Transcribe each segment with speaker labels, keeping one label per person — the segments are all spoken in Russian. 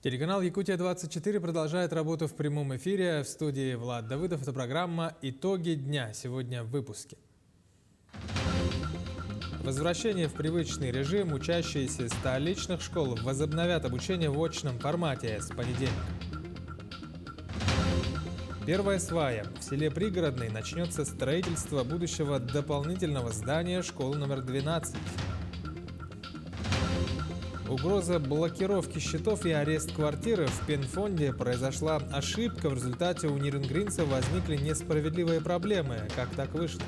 Speaker 1: Телеканал «Якутия-24» продолжает работу в прямом эфире. В студии Влад Давыдов. Это программа «Итоги дня». Сегодня в выпуске. Возвращение в привычный режим. Учащиеся столичных школ возобновят обучение в очном формате с понедельника. Первая свая. В селе Пригородный начнется строительство будущего дополнительного здания школы номер 12. Угроза блокировки счетов и арест квартиры. В пенфонде произошла ошибка. В результате у ниренгринцев возникли несправедливые проблемы. Как так вышло?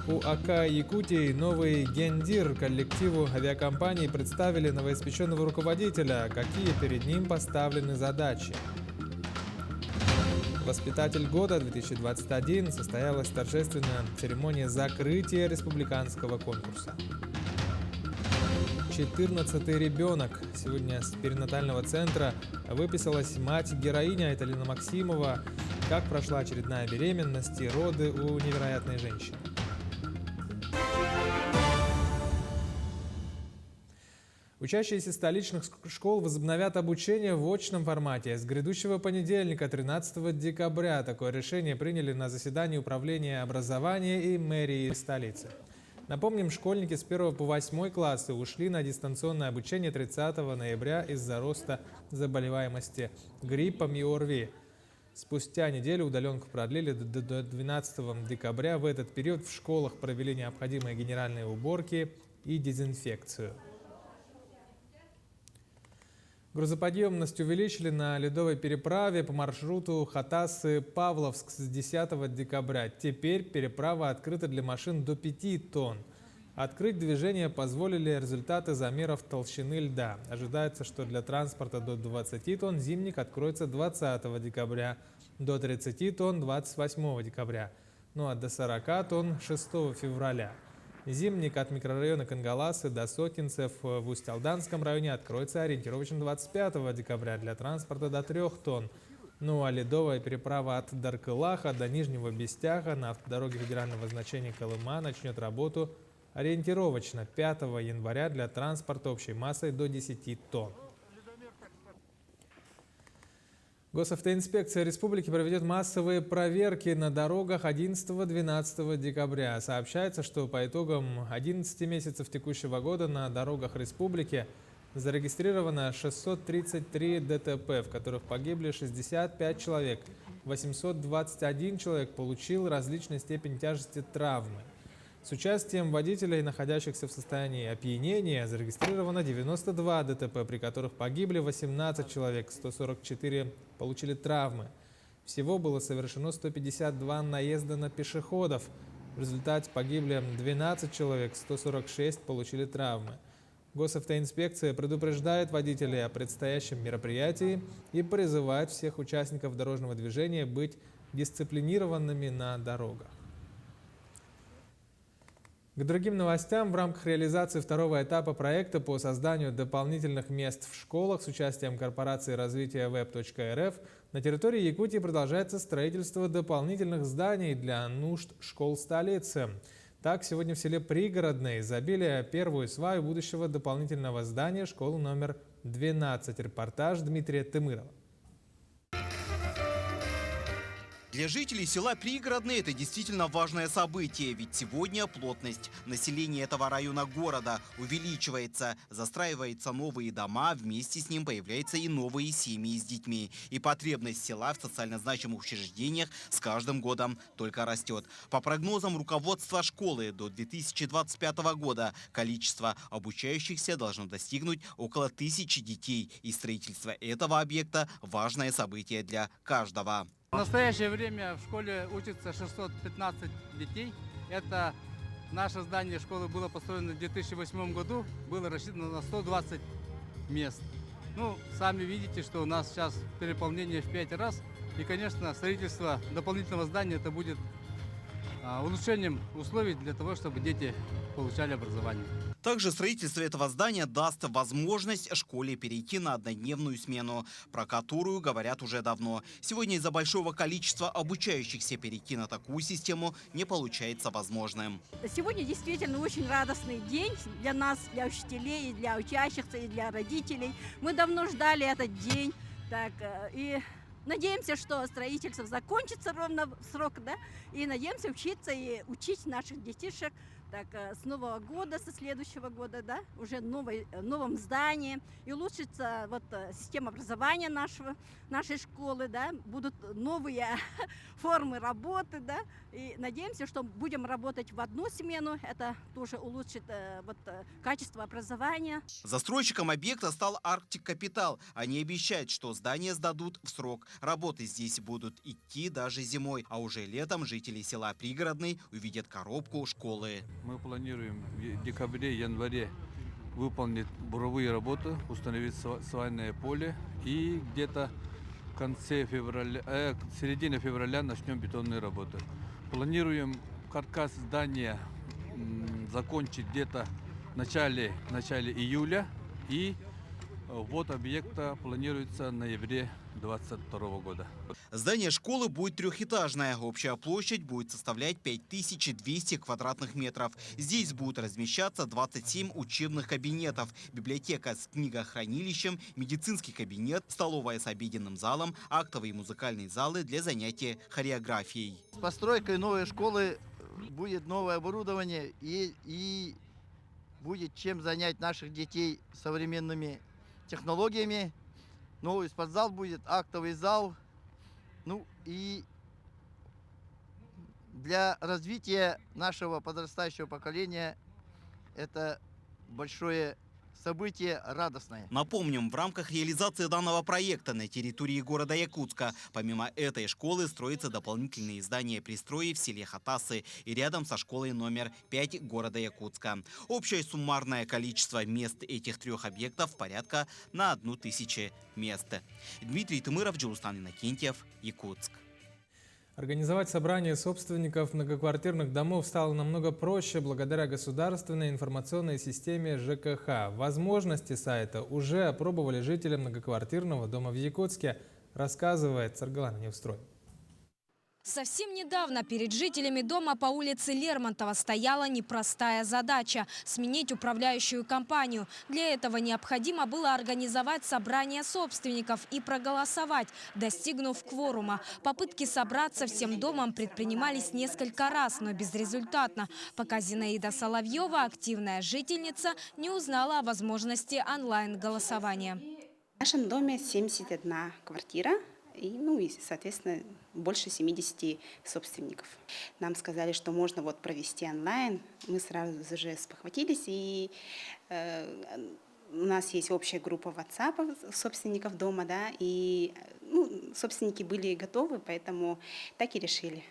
Speaker 1: У АК Якутии новый гендир. Коллективу авиакомпании представили новоиспеченного руководителя. Какие перед ним поставлены задачи? Воспитатель года 2021 состоялась торжественная церемония закрытия республиканского конкурса. 14-й ребенок. Сегодня с перинатального центра выписалась мать-героиня Эталина Максимова. Как прошла очередная беременность и роды у невероятной женщины. Учащиеся столичных школ возобновят обучение в очном формате. С грядущего понедельника, 13 декабря, такое решение приняли на заседании Управления образования и мэрии столицы. Напомним, школьники с 1 по 8 классы ушли на дистанционное обучение 30 ноября из-за роста заболеваемости гриппом и ОРВИ. Спустя неделю удаленку продлили до 12 декабря. В этот период в школах провели необходимые генеральные уборки и дезинфекцию. Грузоподъемность увеличили на ледовой переправе по маршруту Хатасы-Павловск с 10 декабря. Теперь переправа открыта для машин до 5 тонн. Открыть движение позволили результаты замеров толщины льда. Ожидается, что для транспорта до 20 тонн зимник откроется 20 декабря, до 30 тонн 28 декабря, ну а до 40 тонн 6 февраля. Зимник от микрорайона Кангаласы до Сотинцев в Усть-Алданском районе откроется ориентировочно 25 декабря для транспорта до 3 тонн. Ну а ледовая переправа от Даркылаха до Нижнего Бестяха на автодороге федерального значения Колыма начнет работу ориентировочно 5 января для транспорта общей массой до 10 тонн. Госавтоинспекция республики проведет массовые проверки на дорогах 11-12 декабря. Сообщается, что по итогам 11 месяцев текущего года на дорогах республики зарегистрировано 633 ДТП, в которых погибли 65 человек. 821 человек получил различной степени тяжести травмы. С участием водителей, находящихся в состоянии опьянения, зарегистрировано 92 ДТП, при которых погибли 18 человек, 144 получили травмы. Всего было совершено 152 наезда на пешеходов. В результате погибли 12 человек, 146 получили травмы. Госавтоинспекция предупреждает водителей о предстоящем мероприятии и призывает всех участников дорожного движения быть дисциплинированными на дорогах. К другим новостям. В рамках реализации второго этапа проекта по созданию дополнительных мест в школах с участием корпорации развития Web.рф на территории Якутии продолжается строительство дополнительных зданий для нужд школ столицы. Так, сегодня в селе Пригородный забили первую сваю будущего дополнительного здания школы номер 12. Репортаж Дмитрия Тымырова.
Speaker 2: Для жителей села Пригородный это действительно важное событие, ведь сегодня плотность населения этого района города увеличивается, застраиваются новые дома, вместе с ним появляются и новые семьи с детьми. И потребность села в социально значимых учреждениях с каждым годом только растет. По прогнозам руководства школы, до 2025 года количество обучающихся должно достигнуть около 1000 детей. И строительство этого объекта – важное событие для каждого.
Speaker 3: В настоящее время в школе учатся 615 детей. Это наше здание школы было построено в 2008 году, было рассчитано на 120 мест. Ну, сами видите, что у нас сейчас переполнение в 5 раз. И, конечно, строительство дополнительного здания это будет улучшением условий для того, чтобы дети получали образование.
Speaker 2: Также строительство этого здания даст возможность школе перейти на однодневную смену, про которую говорят уже давно. Сегодня из-за большого количества обучающихся перейти на такую систему не получается возможным.
Speaker 4: Сегодня действительно очень радостный день для нас, для учителей, и для учащихся, и для родителей. Мы давно ждали этот день. И надеемся, что строительство закончится ровно в срок, да, и надеемся учиться и учить наших детишек с нового года, со следующего года, да, уже в новом здании, и улучшится система образования нашей школы, да, будут новые формы работы, да, и надеемся, что будем работать в одну смену, это тоже улучшит качество образования.
Speaker 2: Застройщиком объекта стал Арктик Капитал. Они обещают, что здание сдадут в срок. Работы здесь будут идти даже зимой, а уже летом жители села Пригородный увидят коробку школы.
Speaker 5: Мы планируем в декабре-январе выполнить буровые работы, установить свайное поле и где-то в середине февраля начнем бетонные работы. Планируем каркас здания закончить где-то в начале июля, и ввод объекта планируется в ноябре 2022 года.
Speaker 2: Здание школы будет трехэтажное. Общая площадь будет составлять 5200 квадратных метров. Здесь будут размещаться 27 учебных кабинетов, библиотека с книгохранилищем, медицинский кабинет, столовая с обеденным залом, актовые и музыкальные залы для занятий хореографией.
Speaker 6: С постройкой новой школы будет новое оборудование и будет чем занять наших детей современными технологиями. Новый спортзал будет, актовый зал. Ну и для развития нашего подрастающего поколения это большое событие, радостное.
Speaker 2: Напомним, в рамках реализации данного проекта на территории города Якутска, помимо этой школы, строятся дополнительные здания пристрои в селе Хатасы и рядом со школой номер 5 города Якутска. Общее суммарное количество мест этих трех объектов порядка на 1000 мест. Дмитрий Тымыров, Джулстан Иннокентьев, Якутск.
Speaker 1: Организовать собрание собственников многоквартирных домов стало намного проще благодаря государственной информационной системе ЖКХ. Возможности сайта уже опробовали жители многоквартирного дома в Якутске, рассказывает Саргалан Невстрой.
Speaker 7: Совсем недавно перед жителями дома по улице Лермонтова стояла непростая задача – сменить управляющую компанию. Для этого необходимо было организовать собрание собственников и проголосовать, достигнув кворума. Попытки собраться всем домом предпринимались несколько раз, но безрезультатно, пока Зинаида Соловьева, активная жительница, не узнала о возможности онлайн-голосования.
Speaker 8: В нашем доме 71 квартира. И, соответственно, больше 70 собственников. Нам сказали, что можно провести онлайн. Мы сразу же спохватились, и у нас есть общая группа WhatsApp собственников дома, да, и собственники были готовы, поэтому так и решили.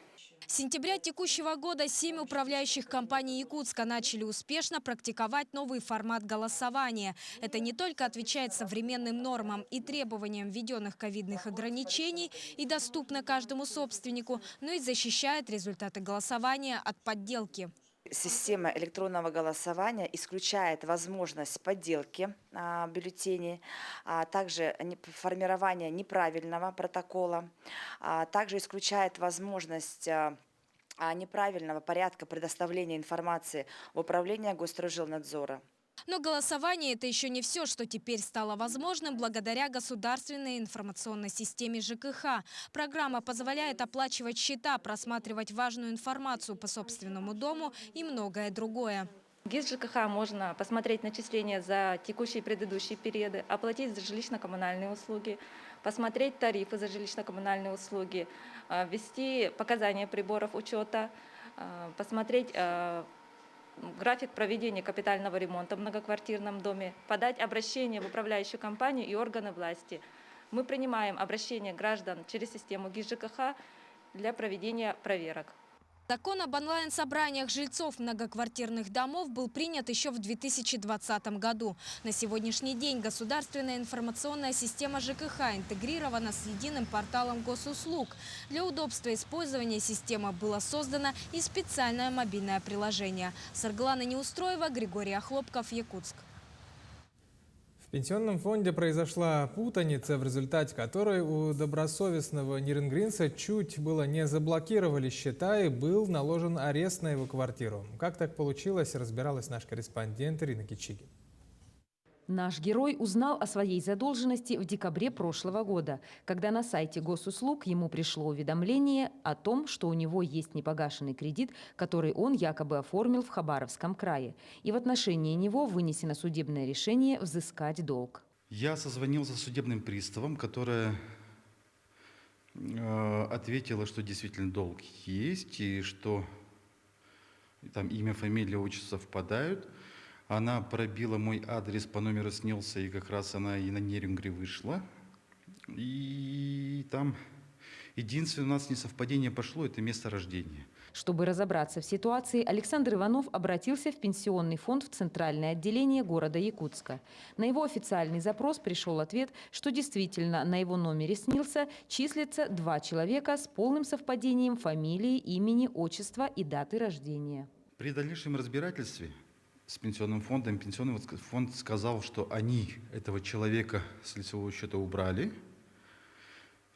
Speaker 7: С сентября текущего года 7 управляющих компаний Якутска начали успешно практиковать новый формат голосования. Это не только отвечает современным нормам и требованиям введенных ковидных ограничений и доступно каждому собственнику, но и защищает результаты голосования от подделки.
Speaker 9: Система электронного голосования исключает возможность подделки бюллетеней, а также формирования неправильного протокола, также исключает возможность неправильного порядка предоставления информации в управление Госстрожилнадзора.
Speaker 7: Но голосование – это еще не все, что теперь стало возможным благодаря государственной информационной системе ЖКХ. Программа позволяет оплачивать счета, просматривать важную информацию по собственному дому и многое другое.
Speaker 10: В ГИС ЖКХ можно посмотреть начисления за текущие и предыдущие периоды, оплатить за жилищно-коммунальные услуги, посмотреть тарифы за жилищно-коммунальные услуги, ввести показания приборов учета, посмотреть график проведения капитального ремонта в многоквартирном доме, подать обращение в управляющую компанию и органы власти. Мы принимаем обращения граждан через систему ГИС ЖКХ для проведения проверок.
Speaker 7: Закон об онлайн-собраниях жильцов многоквартирных домов был принят еще в 2020 году. На сегодняшний день государственная информационная система ЖКХ интегрирована с единым порталом госуслуг. Для удобства использования системы было создано и специальное мобильное приложение. Сарглана Неустроева, Григорий Охлопков, Якутск.
Speaker 1: В пенсионном фонде произошла путаница, в результате которой у добросовестного ниренгринца чуть было не заблокировали счета и был наложен арест на его квартиру. Как так получилось, разбиралась наш корреспондент Ирина Кичигин.
Speaker 11: Наш герой узнал о своей задолженности в декабре прошлого года, когда на сайте госуслуг ему пришло уведомление о том, что у него есть непогашенный кредит, который он якобы оформил в Хабаровском крае. И в отношении него вынесено судебное решение взыскать долг.
Speaker 12: Я созвонился с судебным приставом, которая ответила, что действительно долг есть, и что там имя, фамилия, отчество совпадают. Она пробила мой адрес, по номеру снился, и как раз она и на Нерингре вышла. И там единственное у нас несовпадение пошло – это место рождения.
Speaker 11: Чтобы разобраться в ситуации, Александр Иванов обратился в пенсионный фонд в центральное отделение города Якутска. На его официальный запрос пришел ответ, что действительно на его номере снился числится 2 человека с полным совпадением фамилии, имени, отчества и даты рождения.
Speaker 12: При дальнейшем разбирательстве с пенсионным фондом, пенсионный фонд сказал, что они этого человека с лицевого счета убрали.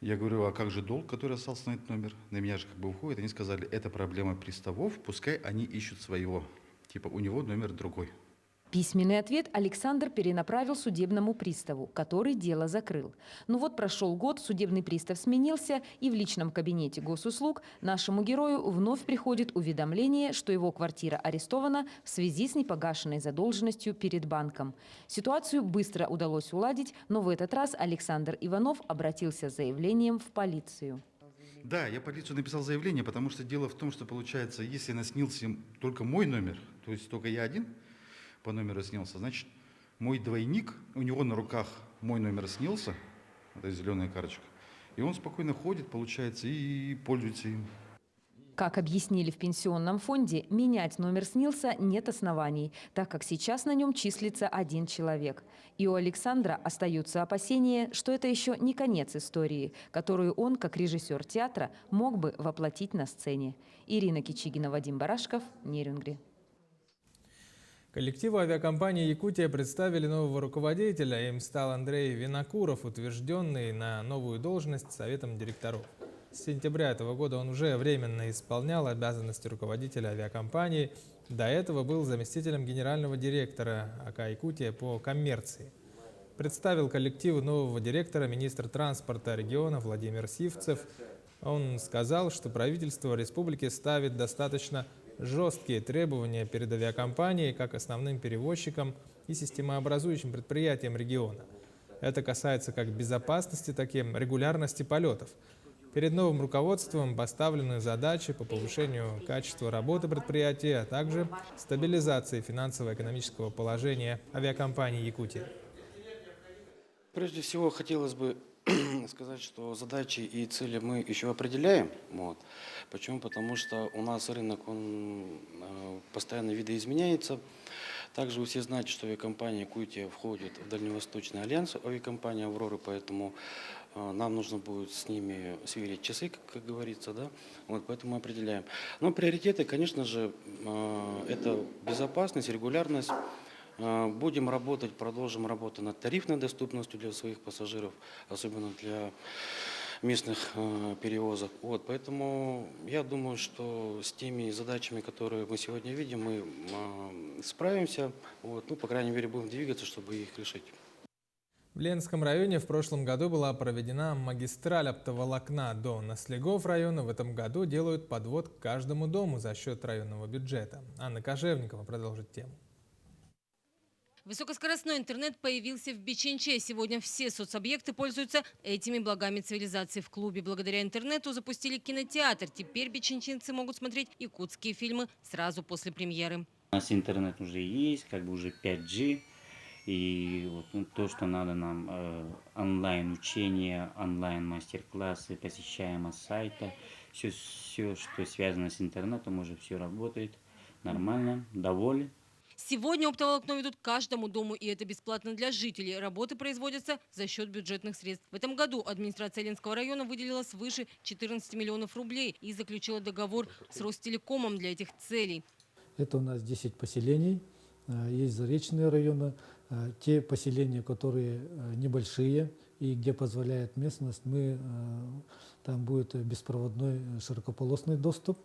Speaker 12: Я говорю, а как же долг, который остался на этот номер? На меня же как бы уходит. Они сказали, это проблема приставов, пускай они ищут своего. Типа у него номер другой.
Speaker 11: Письменный ответ Александр перенаправил судебному приставу, который дело закрыл. Но вот прошел год, судебный пристав сменился, и в личном кабинете госуслуг нашему герою вновь приходит уведомление, что его квартира арестована в связи с непогашенной задолженностью перед банком. Ситуацию быстро удалось уладить, но в этот раз Александр Иванов обратился с заявлением в полицию.
Speaker 12: Да, я полицию написал заявление, потому что дело в том, что получается, если наснился только мой номер, то есть только я один, по номеру снился, значит, мой двойник, у него на руках мой номер снился, это зеленая карточка, и он спокойно ходит, получается, и пользуется им.
Speaker 11: Как объяснили в пенсионном фонде, менять номер снился нет оснований, так как сейчас на нем числится 1 человек. И у Александра остаются опасения, что это еще не конец истории, которую он, как режиссер театра, мог бы воплотить на сцене. Ирина Кичигина, Вадим Барашков, Нерингри.
Speaker 1: Коллективу авиакомпании «Якутия» представили нового руководителя. Им стал Андрей Винокуров, утвержденный на новую должность Советом директоров. С сентября этого года он уже временно исполнял обязанности руководителя авиакомпании. До этого был заместителем генерального директора АК «Якутия» по коммерции. Представил коллективу нового директора министр транспорта региона Владимир Сивцев. Он сказал, что правительство республики ставит достаточно жесткие требования перед авиакомпанией как основным перевозчиком и системообразующим предприятием региона. Это касается как безопасности, так и регулярности полетов. Перед новым руководством поставлены задачи по повышению качества работы предприятия, а также стабилизации финансово-экономического положения авиакомпании «Якутия».
Speaker 13: Прежде всего, хотелось бы сказать, что задачи и цели мы еще определяем. Почему? Потому что у нас рынок он постоянно видоизменяется. Также вы все знаете, что авиакомпания «Якутия» входит в Дальневосточный альянс авиакомпании «Аврора», поэтому нам нужно будет с ними сверить часы, как говорится, да? Поэтому мы определяем. Но приоритеты, конечно же, это безопасность, регулярность. Будем работать, продолжим работу над тарифной доступностью для своих пассажиров, особенно для местных перевозок. Поэтому я думаю, что с теми задачами, которые мы сегодня видим, мы справимся. По крайней мере, будем двигаться, чтобы их решить.
Speaker 1: В Ленском районе в прошлом году была проведена магистраль оптоволокна до Наслегов района. В этом году делают подвод к каждому дому за счет районного бюджета. Анна Кожевникова продолжит тему.
Speaker 14: Высокоскоростной интернет появился в Бичинче. Сегодня все соцобъекты пользуются этими благами цивилизации. В клубе благодаря интернету запустили кинотеатр. Теперь бичинчинцы могут смотреть якутские фильмы сразу после премьеры.
Speaker 15: У нас интернет уже есть, уже 5G. И то, что надо нам, онлайн-учение, онлайн-мастер-классы, посещаемость сайта, Все, что связано с интернетом, уже все работает нормально, доволен.
Speaker 14: Сегодня оптоволокно ведут каждому дому, и это бесплатно для жителей. Работы производятся за счет бюджетных средств. В этом году администрация Ленского района выделила свыше 14 миллионов рублей и заключила договор с Ростелекомом для этих целей.
Speaker 16: Это у нас 10 поселений, есть заречные районы, те поселения, которые небольшие и где позволяет местность, там будет беспроводной широкополосный доступ,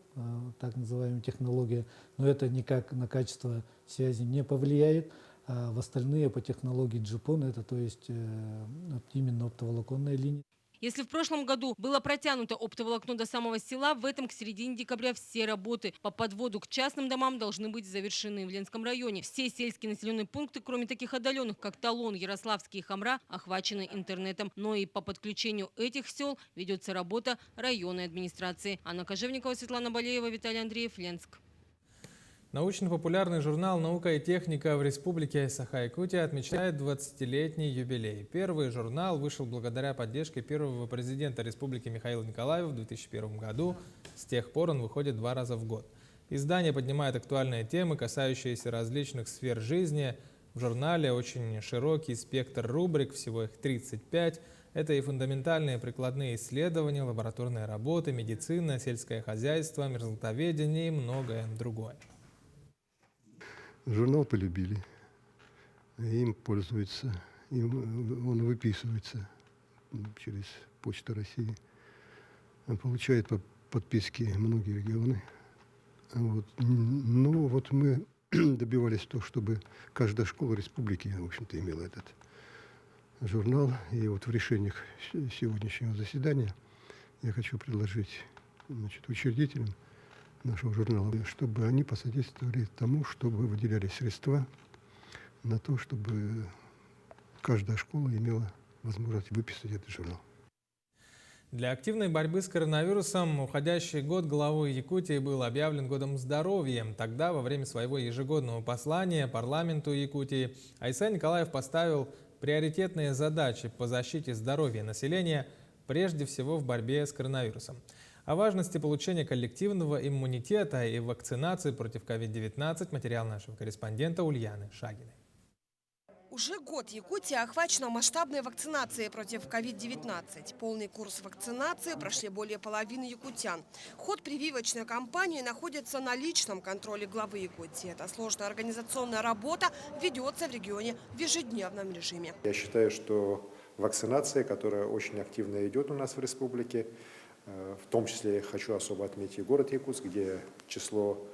Speaker 16: так называемая технология, но это никак на качество связи не повлияет. А в остальные по технологии GPON, это то есть именно оптоволоконная линия.
Speaker 14: Если в прошлом году было протянуто оптоволокно до самого села, в этом к середине декабря все работы по подводу к частным домам должны быть завершены. В Ленском районе все сельские населенные пункты, кроме таких отдаленных, как Талон, Ярославский и Хамра, охвачены интернетом. Но и по подключению этих сел ведется работа районной администрации. Анна Кожевникова, Светлана Болеева, Виталий Андреев, Ленск.
Speaker 1: Научно-популярный журнал «Наука и техника» в республике Саха-Якутия отмечает 20-летний юбилей. Первый журнал вышел благодаря поддержке первого президента республики Михаила Николаева в 2001 году. С тех пор он выходит 2 раза в год. Издание поднимает актуальные темы, касающиеся различных сфер жизни. В журнале очень широкий спектр рубрик, всего их 35. Это и фундаментальные прикладные исследования, лабораторные работы, медицина, сельское хозяйство, мерзлотоведение и многое другое.
Speaker 17: Журнал полюбили, им пользуются, он выписывается через Почту России, получает по подписке многие регионы. Ну вот мы добивались того, чтобы каждая школа республики, в общем-то, имела этот журнал. И вот в решениях сегодняшнего заседания я хочу предложить, учредителям нашего журнала, чтобы они посодействовали тому, чтобы выделяли средства на то, чтобы каждая школа имела возможность выписать этот журнал.
Speaker 1: Для активной борьбы с коронавирусом уходящий год главой Якутии был объявлен годом здоровья. Тогда, во время своего ежегодного послания парламенту Якутии, Айсай Николаев поставил приоритетные задачи по защите здоровья населения, прежде всего в борьбе с коронавирусом. О важности получения коллективного иммунитета и вакцинации против COVID-19 материал нашего корреспондента Ульяны Шагиной.
Speaker 18: Уже год Якутия охвачена масштабной вакцинацией против COVID-19. Полный курс вакцинации прошли более половины якутян. Ход прививочной кампании находится на личном контроле главы Якутии. Эта сложная организационная работа ведется в регионе в ежедневном режиме.
Speaker 19: Я считаю, что вакцинация, которая очень активно идет у нас в республике, в том числе хочу особо отметить город Якутск, где число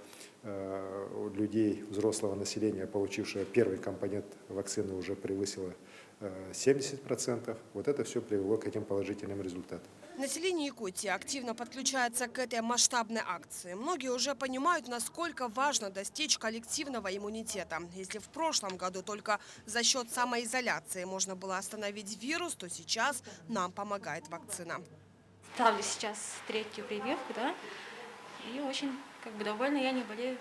Speaker 19: людей, взрослого населения, получившего первый компонент вакцины, уже превысило 70%. Вот это все привело к этим положительным результатам.
Speaker 18: Население Якутии активно подключается к этой масштабной акции. Многие уже понимают, насколько важно достичь коллективного иммунитета. Если в прошлом году только за счет самоизоляции можно было остановить вирус, то сейчас нам помогает вакцина.
Speaker 20: Ставлю сейчас 3-ю прививку, да, и очень довольна, я не болею.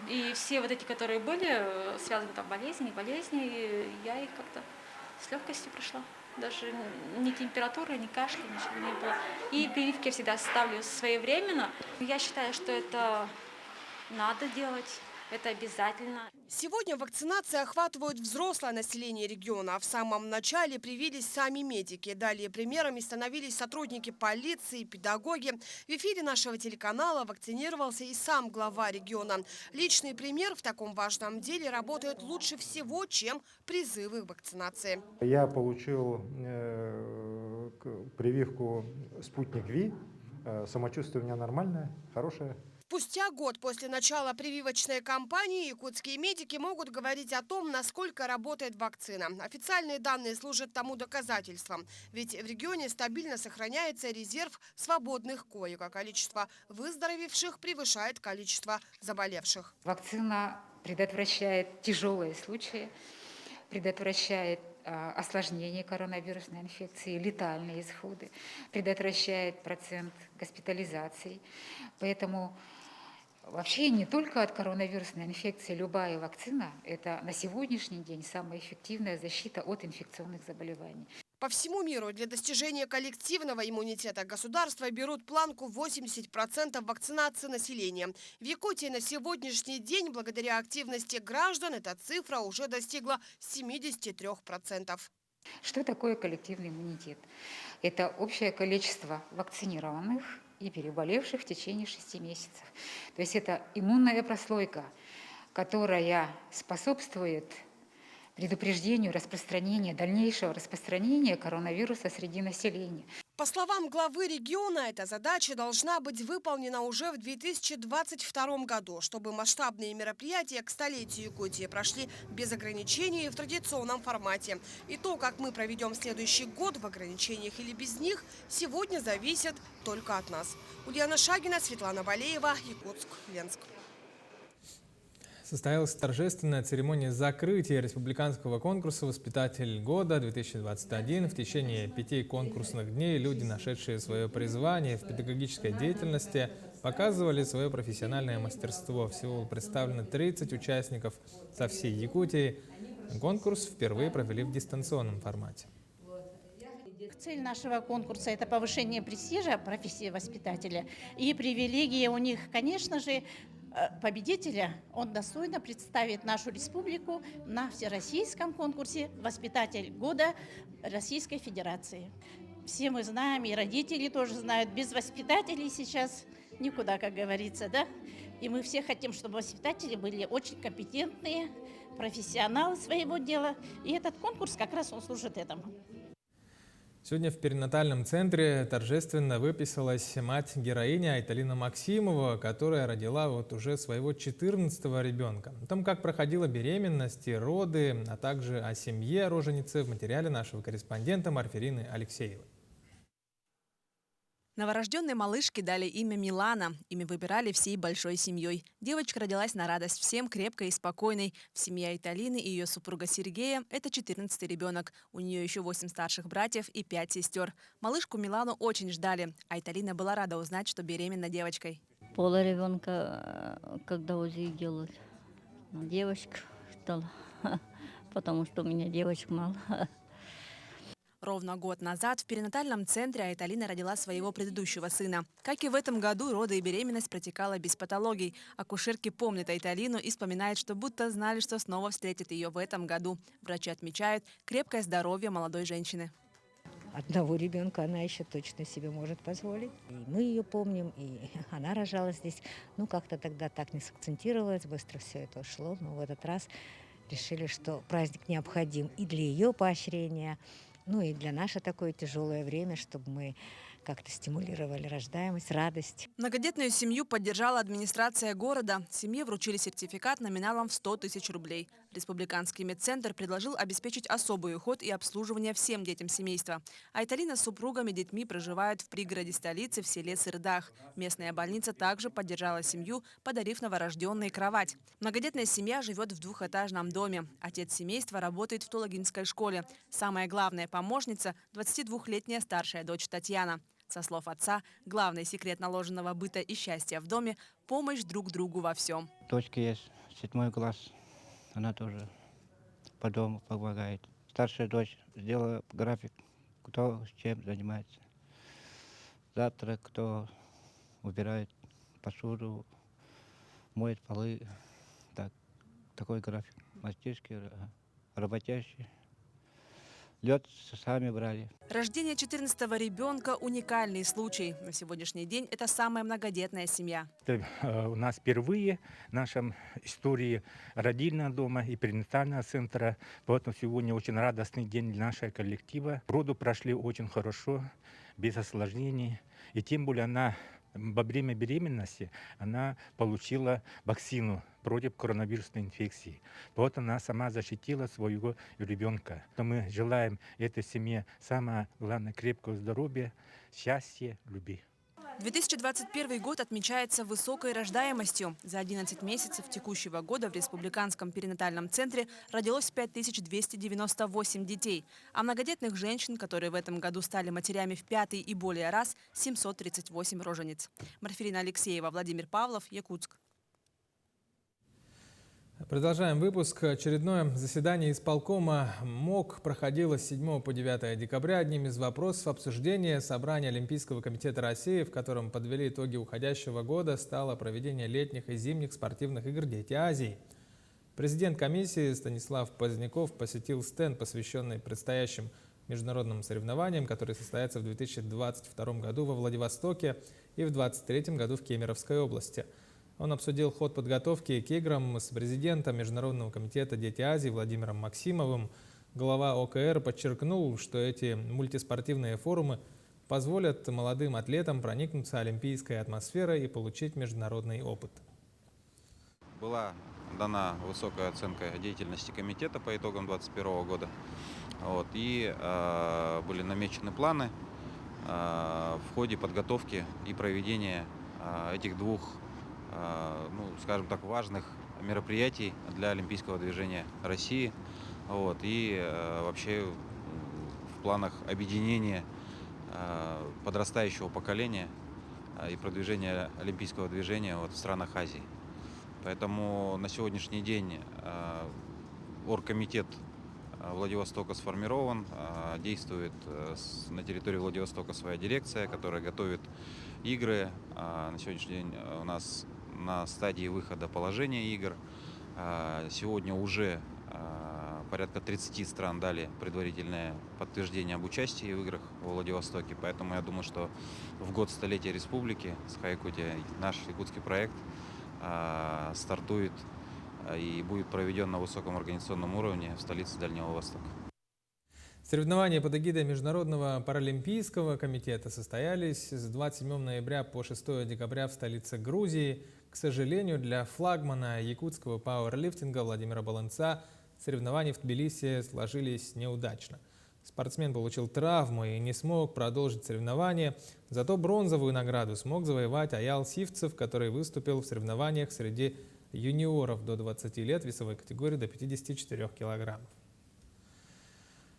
Speaker 20: И все вот эти, которые были связаны там болезни, не болезни, я их как-то с легкостью прошла. Даже ни температуры, ни кашля, ничего не было. И прививки я всегда ставлю своевременно. Я считаю, что это надо делать. Это обязательно.
Speaker 18: Сегодня вакцинация охватывает взрослое население региона. В самом начале привились сами медики. Далее примерами становились сотрудники полиции, педагоги. В эфире нашего телеканала вакцинировался и сам глава региона. Личный пример в таком важном деле работает лучше всего, чем призывы к вакцинации.
Speaker 21: Я получил прививку «Спутник Ви». Самочувствие у меня нормальное, хорошее.
Speaker 18: Спустя год после начала прививочной кампании якутские медики могут говорить о том, насколько работает вакцина. Официальные данные служат тому доказательством. Ведь в регионе стабильно сохраняется резерв свободных коек, а количество выздоровевших превышает количество заболевших.
Speaker 22: Вакцина предотвращает тяжелые случаи, предотвращает осложнения коронавирусной инфекции, летальные исходы, предотвращает процент госпитализаций. Поэтому вообще не только от коронавирусной инфекции любая вакцина – это на сегодняшний день самая эффективная защита от инфекционных заболеваний.
Speaker 18: По всему миру для достижения коллективного иммунитета государства берут планку 80% вакцинации населения. В Якутии на сегодняшний день, благодаря активности граждан, эта цифра уже достигла 73%.
Speaker 22: Что такое коллективный иммунитет? Это общее количество вакцинированных и переболевших в течение 6 месяцев. То есть это иммунная прослойка, которая способствует предупреждению распространения, дальнейшего распространения коронавируса среди населения.
Speaker 18: По словам главы региона, эта задача должна быть выполнена уже в 2022 году, чтобы масштабные мероприятия к столетию Якутии прошли без ограничений и в традиционном формате. И то, как мы проведем следующий год в ограничениях или без них, сегодня зависит только от нас. Ульяна Шагина, Светлана Валеева, Якутск, Ленск.
Speaker 1: Состоялась торжественная церемония закрытия республиканского конкурса «Воспитатель года-2021». В течение 5 конкурсных дней люди, нашедшие свое призвание в педагогической деятельности, показывали свое профессиональное мастерство. Всего представлено 30 участников со всей Якутии. Конкурс впервые провели в дистанционном формате.
Speaker 3: Цель нашего конкурса – это повышение престижа профессии воспитателя. И привилегия у них, конечно же, победителя, он достойно представит нашу республику на всероссийском конкурсе «Воспитатель года» Российской Федерации. Все мы знаем, и родители тоже знают, без воспитателей сейчас никуда, как говорится, да? И мы все хотим, чтобы воспитатели были очень компетентные, профессионалы своего дела. И этот конкурс как раз он служит этому.
Speaker 1: Сегодня в перинатальном центре торжественно выписалась мать-героиня Айталина Максимова, которая родила уже своего 14-го ребенка. О том, как проходила беременность и роды, а также о семье роженицы в материале нашего корреспондента Марферины Алексеевой.
Speaker 4: Новорожденной малышке дали имя Милана. Имя выбирали всей большой семьей. Девочка родилась на радость всем, крепкой и спокойной. В семье Айталины и ее супруга Сергея – это 14-й ребенок. У нее еще 8 старших братьев и 5 сестер. Малышку Милану очень ждали. Айталина была рада узнать, что беременна девочкой.
Speaker 23: Пола ребенка, когда УЗИ делают, девочка стала, потому что у меня девочек мало.
Speaker 4: Ровно год назад в перинатальном центре Айталина родила своего предыдущего сына. Как и в этом году, роды и беременность протекала без патологий. Акушерки помнят Айталину и вспоминают, что будто знали, что снова встретят ее в этом году. Врачи отмечают крепкое здоровье молодой женщины.
Speaker 24: Одного ребенка она еще точно себе может позволить. И мы ее помним, и она рожала здесь. Ну, как-то тогда так не сакцентировалось, быстро все это ушло. Но в этот раз решили, что праздник необходим и для ее поощрения, ну и для наше такое тяжелое время, чтобы мы как-то стимулировали рождаемость, радость.
Speaker 4: Многодетную семью поддержала администрация города. Семье вручили сертификат номиналом в 100 000 рублей. Республиканский медцентр предложил обеспечить особый уход и обслуживание всем детям семейства. Айталина с супругами и детьми проживают в пригороде столицы в селе Сырдах. Местная больница также поддержала семью, подарив новорожденной кровать. Многодетная семья живет в двухэтажном доме. Отец семейства работает в Тулагинской школе. Самая главная помощница – 22-летняя старшая дочь Татьяна. Со слов отца, главный секрет наложенного быта и счастья в доме – помощь друг другу во всем.
Speaker 25: Дочка есть, 7 класс, она тоже по дому помогает. Старшая дочь сделала график, кто с чем занимается. Завтра кто убирает посуду, моет полы. Так, такой график. Мальчишки работящие. Лед сами брали.
Speaker 4: Рождение 14-го ребенка – уникальный случай. На сегодняшний день это самая многодетная семья.
Speaker 26: Это у нас впервые в нашем истории родильного дома и перинатального центра. Поэтому сегодня очень радостный день для нашего коллектива. Роды прошли очень хорошо, без осложнений. И тем более она во время беременности она получила вакцину против коронавирусной инфекции. Вот она сама защитила своего ребенка. Мы желаем этой семье самое главное крепкого здоровья, счастья, любви.
Speaker 4: 2021 год отмечается высокой рождаемостью. За 11 месяцев текущего года в Республиканском перинатальном центре родилось 5298 детей, а многодетных женщин, которые в этом году стали матерями в 5-й и более раз, 738 рожениц. Марферина Алексеева, Владимир Павлов, Якутск.
Speaker 1: Продолжаем выпуск. Очередное заседание исполкома МОК проходило с 7 по 9 декабря. Одним из вопросов обсуждения собрания Олимпийского комитета России, в котором подвели итоги уходящего года, стало проведение летних и зимних спортивных игр «Дети Азии». Президент комиссии Станислав Поздняков посетил стенд, посвященный предстоящим международным соревнованиям, которые состоятся в 2022 году во Владивостоке и в 2023 году в Кемеровской области. Он обсудил ход подготовки к играм с президентом Международного комитета «Дети Азии» Владимиром Максимовым. Глава ОКР подчеркнул, что эти мультиспортивные форумы позволят молодым атлетам проникнуться олимпийской атмосферой и получить международный опыт.
Speaker 2: Была дана высокая оценка деятельности комитета по итогам 2021 года. И были намечены планы в ходе подготовки и проведения этих двух, скажем так, важных мероприятий для олимпийского движения России. И вообще в планах объединения подрастающего поколения и продвижения олимпийского движения в странах Азии. Поэтому на сегодняшний день оргкомитет Владивостока сформирован, действует на территории Владивостока своя дирекция, которая готовит игры. На сегодняшний день у нас на стадии выхода положения игр. Сегодня уже порядка 30 стран дали предварительное подтверждение об участии в играх во Владивостоке. Поэтому я думаю, что в год столетия республики Саха-Якутия наш якутский проект стартует и будет проведен на высоком организационном уровне в столице Дальнего Востока.
Speaker 1: Соревнования под эгидой Международного паралимпийского комитета состоялись с 27 ноября по 6 декабря в столице Грузии. К сожалению, для флагмана якутского пауэрлифтинга Владимира Баланца соревнования в Тбилиси сложились неудачно. Спортсмен получил травму и не смог продолжить соревнования. Зато бронзовую награду смог завоевать Аял Сивцев, который выступил в соревнованиях среди юниоров до 20 лет весовой категории до 54 килограммов.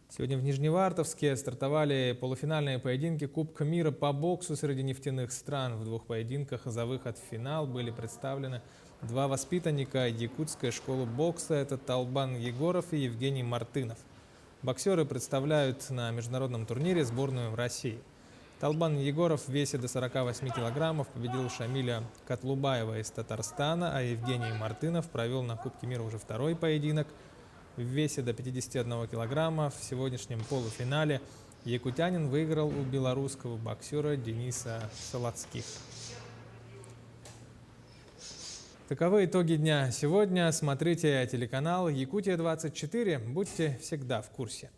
Speaker 1: Сегодня в Нижневартовске стартовали полуфинальные поединки Кубка мира по боксу среди нефтяных стран. В двух поединках за выход в финал были представлены два воспитанника якутской школы бокса. Это Талбан Егоров и Евгений Мартынов. Боксеры представляют на международном турнире сборную России. Талбан Егоров в весе до 48 килограммов победил Шамиля Котлубаева из Татарстана, а Евгений Мартынов провел на Кубке мира уже второй поединок. В весе до 51 килограмма в сегодняшнем полуфинале якутянин выиграл у белорусского боксера Дениса Солодских. Таковы итоги дня сегодня. Смотрите телеканал Якутия-24. Будьте всегда в курсе.